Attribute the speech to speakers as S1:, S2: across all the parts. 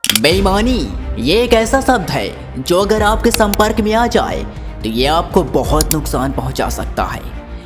S1: बेईमानी ये एक ऐसा शब्द है जो अगर आपके संपर्क में आ जाए तो ये आपको बहुत नुकसान पहुंचा सकता है।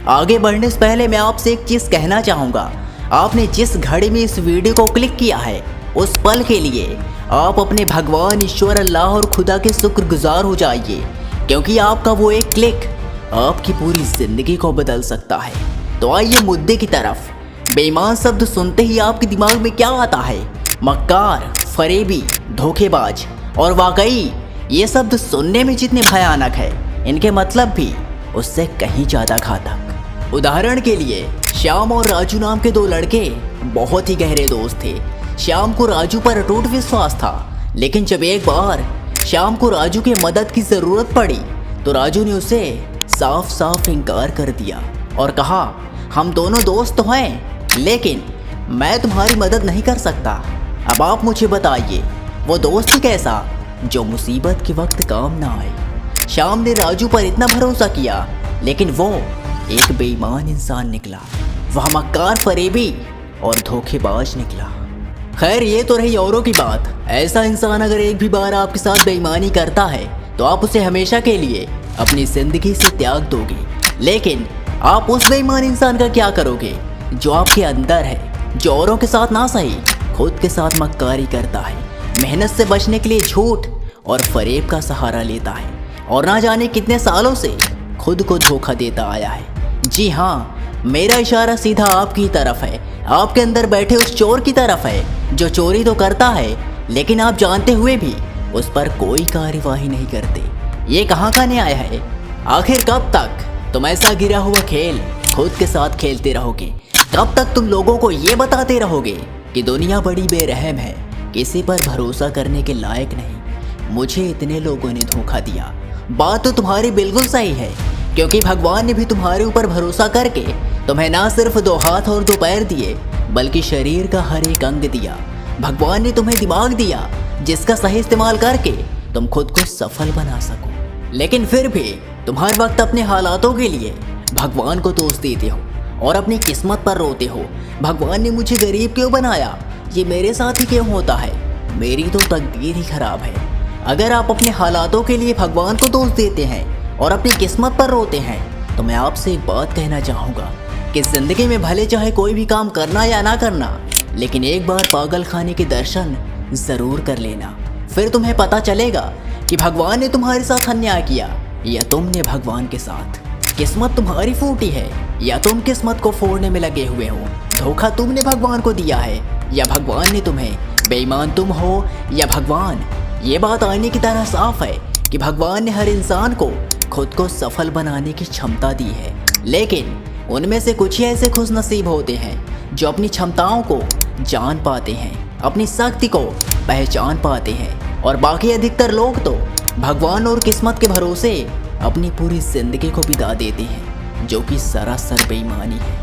S1: आगे बढ़ने से पहले मैं आपसे एक चीज़ कहना चाहूँगा। आपने जिस घड़ी में इस वीडियो को क्लिक किया है उस पल के लिए आप अपने भगवान, ईश्वर, अल्लाह और खुदा के शुक्रगुजार हो जाइए, क्योंकि आपका वो एक क्लिक आपकी पूरी जिंदगी को बदल सकता है। तो आइए मुद्दे की तरफ। बेईमान शब्द सुनते ही आपके दिमाग में क्या आता है? मक्कार, फरेबी, धोखेबाज। और वाकई ये शब्द सुनने में जितने भयानक है, इनके मतलब भी उससे कहीं ज़्यादा घातक। उदाहरण के लिए, श्याम और राजू नाम के दो लड़के बहुत ही गहरे दोस्त थे। श्याम को राजू पर अटूट विश्वास था, लेकिन जब एक बार श्याम को राजू की मदद की ज़रूरत पड़ी तो राजू ने उसे साफ साफ इनकार कर दिया और कहा, हम दोनों दोस्त तो हैं, लेकिन मैं तुम्हारी मदद नहीं कर सकता। अब आप मुझे बताइए, वो दोस्त कैसा जो मुसीबत के वक्त काम ना आए। श्याम ने राजू पर इतना भरोसा किया, लेकिन वो एक बेईमान इंसान निकला। वह मक्कार, फरेबी और धोखेबाज निकला। खैर, ये तो रही औरों की बात। ऐसा इंसान अगर एक भी बार आपके साथ बेईमानी करता है तो आप उसे हमेशा के लिए अपनी जिंदगी से त्याग दोगे। लेकिन आप उस बेईमान इंसान का क्या करोगे जो आपके अंदर है, जो औरों के साथ ना सही खुद के साथ मक्कारी करता है, मेहनत से बचने के लिए झूठ और फरेब का सहारा लेता है और ना जाने कितने सालों से खुद को धोखा देता आया है। जी हाँ, मेरा इशारा सीधा आपकी तरफ है, आपके अंदर बैठे उस चोर की तरफ है जो चोरी तो करता है, लेकिन आप जानते हुए भी उस पर कोई कार्यवाही नहीं करते। ये कहाँ का न्याय है? आखिर कब तक तुम ऐसा गिरा हुआ खेल खुद के साथ खेलते रहोगे? कब तक तुम लोगों को ये बताते रहोगे कि दुनिया बड़ी बेरहम है, किसी पर भरोसा करने के लायक नहीं? मुझे इतने लोगों ने धोखा दिया। बात तो तुम्हारी बिल्कुल सही है, क्योंकि भगवान ने भी तुम्हारे ऊपर भरोसा करके तुम्हें ना सिर्फ 2 हाथ और 2 पैर दिए, बल्कि शरीर का हर एक अंग दिया। भगवान ने तुम्हें दिमाग दिया जिसका सही इस्तेमाल करके तुम खुद को सफल बना सको। लेकिन फिर भी तुम हर वक्त अपने हालातों के लिए भगवान को दोष देते हो और अपनी किस्मत पर रोते हो। भगवान ने मुझे गरीब क्यों बनाया? ये मेरे साथ ही क्यों होता है? मेरी तो तकदीर ही खराब है। अगर आप अपने हालातों के लिए भगवान को दोष देते हैं और अपनी किस्मत पर रोते हैं, तो मैं आपसे एक बात कहना चाहूँगा कि ज़िंदगी में भले चाहे कोई भी काम करना या ना करना, लेकिन एक बार पागल खाने के दर्शन ज़रूर कर लेना। फिर तुम्हें पता चलेगा कि भगवान ने तुम्हारे साथ अन्याय किया या तुमने भगवान के साथ। किस्मत तुम्हारी फूटी है या तुम किस्मत को फोड़ने में लगे हुए हो। धोखा तुमने भगवान को दिया है या भगवान ने तुम्हें? बेईमान तुम हो या भगवान? ये बात आईने की तरह साफ है कि भगवान ने हर इंसान को खुद को सफल बनाने की क्षमता दी है, लेकिन उनमें से कुछ ही ऐसे खुशनसीब होते हैं जो अपनी क्षमताओं को जान पाते हैं, अपनी शक्ति को पहचान पाते हैं, और बाकी अधिकतर लोग तो भगवान और किस्मत के भरोसे अपनी पूरी जिंदगी को बिता देते हैं, जो कि सरासर बेईमानी है।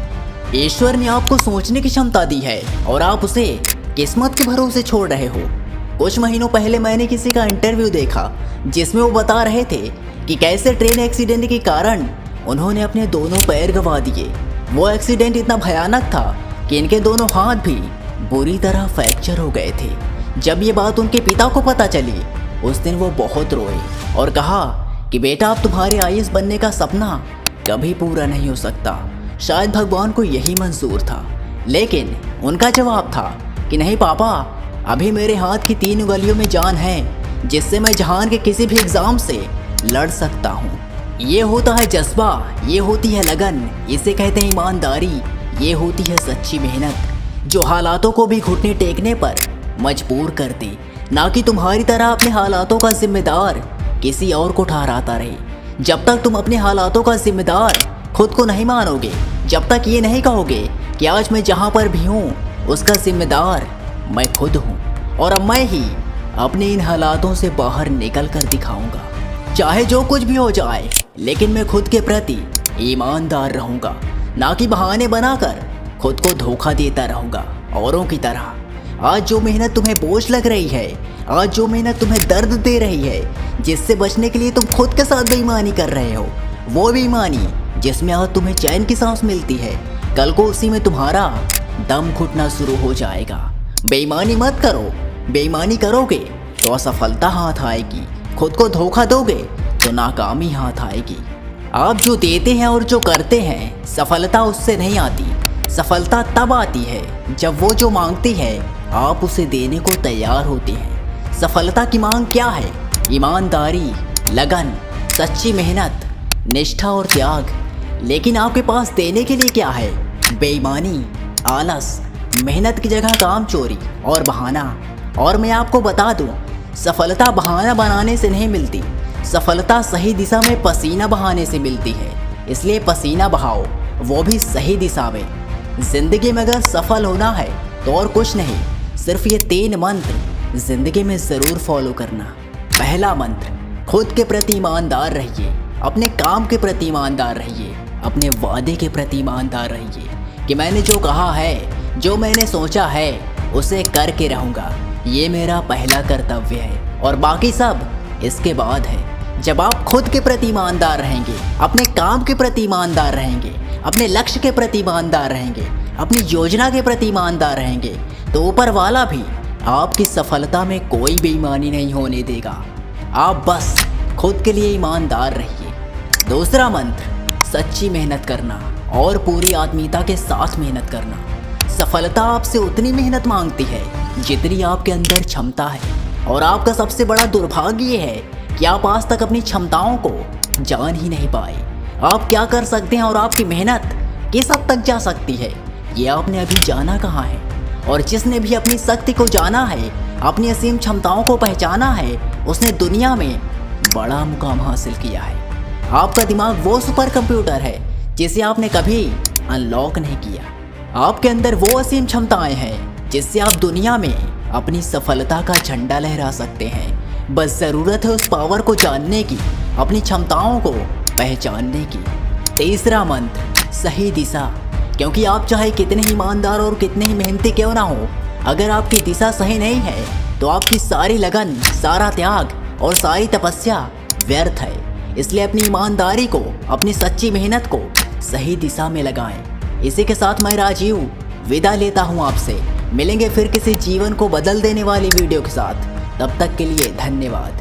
S1: ईश्वर ने आपको सोचने की क्षमता दी है और आप उसे किस्मत के भरोसे छोड़ रहे हो। कुछ महीनों पहले मैंने किसी का इंटरव्यू देखा जिसमें वो बता रहे थे कि कैसे ट्रेन एक्सीडेंट के कारण उन्होंने अपने दोनों पैर गंवा दिए। वो एक्सीडेंट इतना भयानक था कि इनके दोनों हाथ भी बुरी तरह फ्रैक्चर हो गए थे। जब ये बात उनके पिता को पता चली, उस दिन वो बहुत रोए और कहा कि बेटा, अब तुम्हारे आईएएस बनने का सपना कभी पूरा नहीं हो सकता। शायद भगवान को यही मंजूर था, लेकिन उनका जवाब था कि नहीं पापा, अभी मेरे हाथ की 3 उंगलियों में जान है, जिससे मैं जहान के किसी भी एग्ज़ाम से लड़ सकता हूँ। ये होता है जज्बा, ये होती है लगन, इसे कहते हैं ईमानदारी, ये होती है सच्ची मेहनत, जो हालातों को भी घुटने टेकने पर मजबूर करती, ना कि तुम्हारी तरह अपने हालातों का जिम्मेदार किसी और को ठहराता रहे। जब तक तुम अपने हालातों का जिम्मेदार खुद को नहीं मानोगे, जब तक ये नहीं कहोगे कि आज मैं जहाँ पर भी हूँ उसका जिम्मेदार मैं खुद हूँ, और अब मैं ही अपने इन हालातों से बाहर निकल कर दिखाऊंगा। चाहे जो कुछ भी हो जाए, लेकिन मैं खुद के प्रति ईमानदार रहूँगा, ना कि बहाने बनाकर खुद को धोखा देता रहूँगा औरों की तरह। आज जो मेहनत तुम्हें बोझ लग रही है, आज जो मेहनत तुम्हें दर्द दे रही है, जिससे बचने के लिए तुम खुद के साथ बेईमानी कर रहे हो, वो बेईमानी जिसमें आज तुम्हें चैन की सांस मिलती है, कल को उसी में तुम्हारा दम घुटना शुरू हो जाएगा। बेईमानी मत करो, बेईमानी करोगे तो असफलता हाथ आएगी, खुद को धोखा दोगे तो नाकामी हाथ आएगी। आप जो देते हैं और जो करते हैं, सफलता उससे नहीं आती। सफलता तब आती है जब वो जो मांगती है आप उसे देने को तैयार होते हैं। सफलता की मांग क्या है? ईमानदारी, लगन, सच्ची मेहनत, निष्ठा और त्याग। लेकिन आपके पास देने के लिए क्या है? बेईमानी, आलस, मेहनत की जगह काम चोरी और बहाना। और मैं आपको बता दूं, सफलता बहाना बनाने से नहीं मिलती, सफलता सही दिशा में पसीना बहाने से मिलती है। इसलिए पसीना बहाओ, वो भी सही दिशा में। जिंदगी में अगर सफल होना है तो और कुछ नहीं, सिर्फ ये 3 मंत्र जिंदगी में ज़रूर फॉलो करना। पहला मंत्र, खुद के प्रति ईमानदार रहिए, अपने काम के प्रति ईमानदार रहिए, अपने वादे के प्रति ईमानदार रहिए कि मैंने जो कहा है, जो मैंने सोचा है, उसे करके रहूँगा। ये मेरा पहला कर्तव्य है और बाकी सब इसके बाद है। जब आप खुद के प्रति ईमानदार रहेंगे, अपने काम के प्रति ईमानदार रहेंगे, अपने लक्ष्य के प्रति ईमानदार रहेंगे, अपनी योजना के प्रति ईमानदार रहेंगे, तो ऊपर वाला भी आपकी सफलता में कोई बेईमानी नहीं होने देगा। आप बस खुद के लिए ईमानदार रहिए। दूसरा मंत्र, सच्ची मेहनत करना और पूरी आत्मीयता के साथ मेहनत करना। सफलता आपसे उतनी मेहनत मांगती है जितनी आपके अंदर क्षमता है। और आपका सबसे बड़ा दुर्भाग्य ये है कि आप आज तक अपनी क्षमताओं को जान ही नहीं पाए। आप क्या कर सकते हैं और आपकी मेहनत किस हद तक जा सकती है, ये आपने अभी जाना कहाँ है। और जिसने भी अपनी शक्ति को जाना है, अपनी असीम क्षमताओं को पहचाना है, उसने दुनिया में बड़ा मुकाम हासिल किया है। आपका दिमाग वो सुपर कंप्यूटर है जिसे आपने कभी अनलॉक नहीं किया। आपके अंदर वो असीम क्षमताएं हैं जिससे आप दुनिया में अपनी सफलता का झंडा लहरा सकते हैं। बस ज़रूरत है उस पावर को जानने की, अपनी क्षमताओं को पहचानने की। तीसरा मंत्र, सही दिशा। क्योंकि आप चाहे कितने ही ईमानदार और कितने ही मेहनती क्यों ना हो, अगर आपकी दिशा सही नहीं है तो आपकी सारी लगन, सारा त्याग और सारी तपस्या व्यर्थ है। इसलिए अपनी ईमानदारी को, अपनी सच्ची मेहनत को सही दिशा में लगाएं। इसी के साथ मैं राजीव विदा लेता हूँ आपसे। मिलेंगे फिर किसी जीवन को बदल देने वाली वीडियो के साथ। तब तक के लिए धन्यवाद।